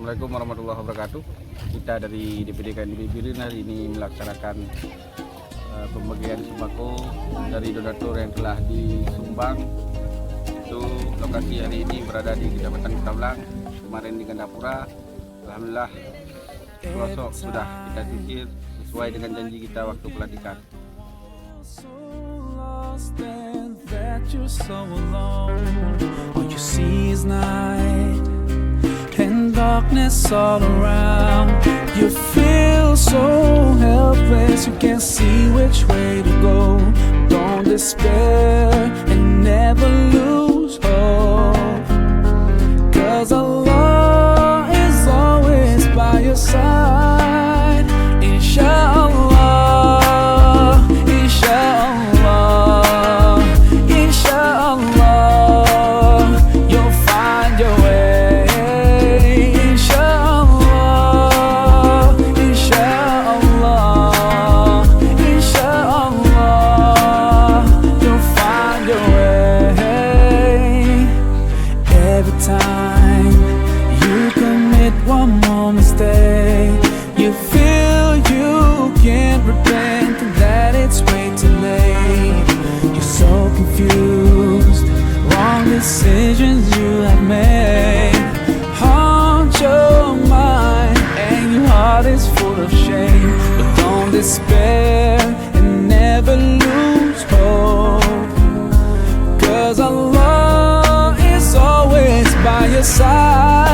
Assalamualaikum warahmatullahi wabarakatuh. Kita dari DPD KNPI Bireuen hari ini melaksanakan pembagian sembako dari donatur yang telah disumbang. Itu lokasi hari ini berada di Kecamatan Kutablang, kemarin di Gandapura. Alhamdulillah pelosok sudah kita sisir sesuai dengan janji kita waktu pelantikan. That you're so alone, all you see is night and darkness all around. You feel so helpless, you can't see which way to go. Don't despair and never lose hope, 'cause Allah is always by your side. Inshallah, inshallah, inshallah, you'll find your way. Inshallah, inshallah, inshallah, you'll find your way. Every time you commit one more mistake, you feel you can't repent and that it's way too late. You're so confused, wrong decisions you have made haunt your mind and your heart is full of shame. But don't despair and never lose hope, 'cause Allah is always by your side.